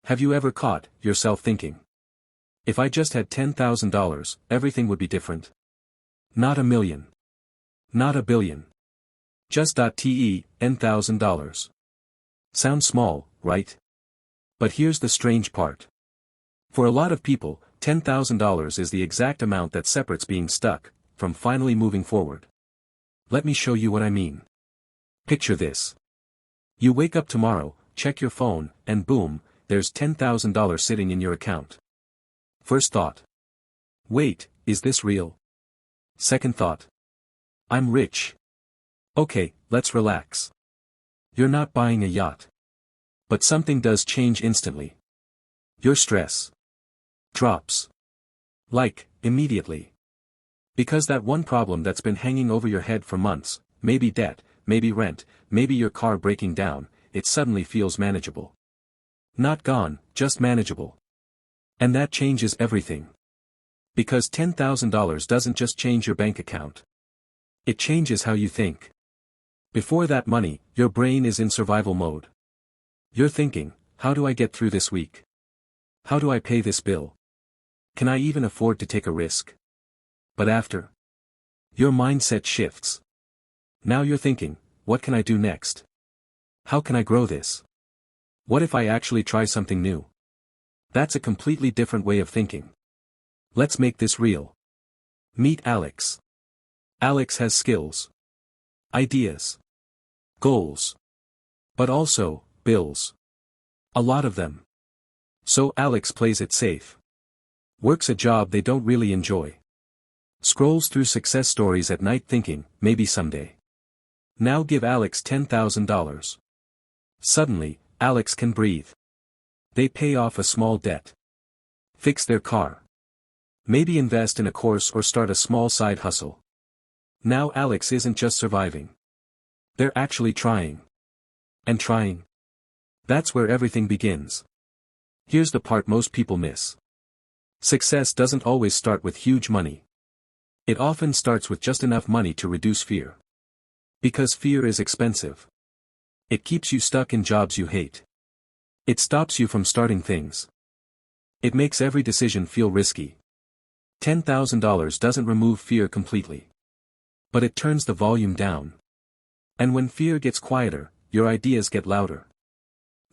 Have you ever caught yourself thinking, if I just had $10,000, everything would be different? Not a million. Not a billion. Just $10,000. Sounds small, right? But here's the strange part. For a lot of people, $10,000 is the exact amount that separates being stuck from finally moving forward. Let me show you what I mean. Picture this. You wake up tomorrow, check your phone, and boom, there's $10,000 sitting in your account. First thought. Wait, is this real? Second thought. I'm rich. Okay, let's relax. You're not buying a yacht. But something does change instantly. Your stress drops. Like, immediately. Because that one problem that's been hanging over your head for months, maybe debt, maybe rent, maybe your car breaking down, it suddenly feels manageable. Not gone, just manageable. And that changes everything. Because $10,000 doesn't just change your bank account. It changes how you think. Before that money, your brain is in survival mode. You're thinking, how do I get through this week? How do I pay this bill? Can I even afford to take a risk? But after, your mindset shifts. Now you're thinking, what can I do next? How can I grow this? What if I actually try something new? That's a completely different way of thinking. Let's make this real. Meet Alex. Alex has skills, ideas, goals, but also bills. A lot of them. So Alex plays it safe. Works a job they don't really enjoy. Scrolls through success stories at night thinking, maybe someday. Now give Alex $10,000. Suddenly, Alex can breathe. They pay off a small debt. Fix their car. Maybe invest in a course or start a small side hustle. Now Alex isn't just surviving. They're actually trying. And trying. That's where everything begins. Here's the part most people miss. Success doesn't always start with huge money. It often starts with just enough money to reduce fear. Because fear is expensive. It keeps you stuck in jobs you hate. It stops you from starting things. It makes every decision feel risky. $10,000 doesn't remove fear completely. But it turns the volume down. And when fear gets quieter, your ideas get louder.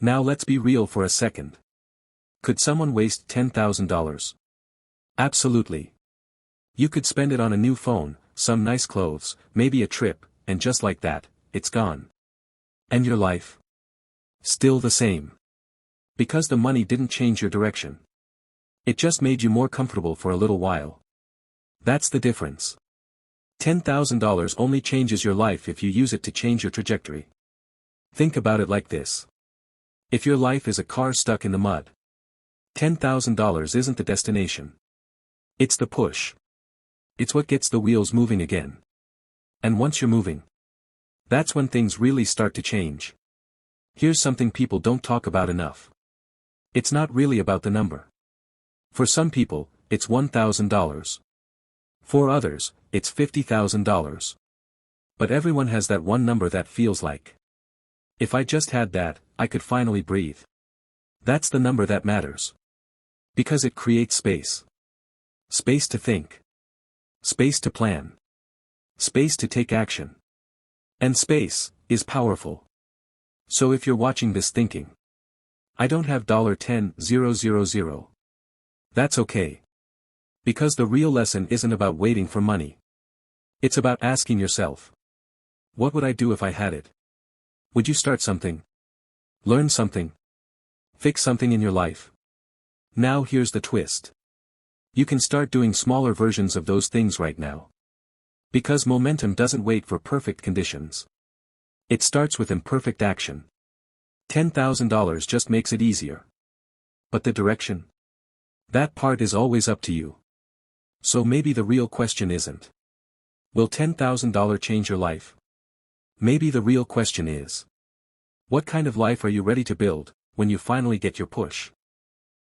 Now let's be real for a second. Could someone waste $10,000? Absolutely. You could spend it on a new phone, some nice clothes, maybe a trip, and just like that, it's gone. And your life? Still the same. Because the money didn't change your direction. It just made you more comfortable for a little while. That's the difference. $10,000 only changes your life if you use it to change your trajectory. Think about it like this. If your life is a car stuck in the mud, $10,000 isn't the destination. It's the push. It's what gets the wheels moving again. And once you're moving, that's when things really start to change. Here's something people don't talk about enough. It's not really about the number. For some people, it's $1,000. For others, it's $50,000. But everyone has that one number that feels like, if I just had that, I could finally breathe. That's the number that matters. Because it creates space. Space to think. Space to plan. Space to take action. And space is powerful. So if you're watching this thinking, I don't have $10,000. That's okay. Because the real lesson isn't about waiting for money. It's about asking yourself, what would I do if I had it? Would you start something? Learn something? Fix something in your life? Now here's the twist. You can start doing smaller versions of those things right now. Because momentum doesn't wait for perfect conditions. It starts with imperfect action. $10,000 just makes it easier. But the direction? That part is always up to you. So maybe the real question isn't, will $10,000 change your life? Maybe the real question is, what kind of life are you ready to build when you finally get your push?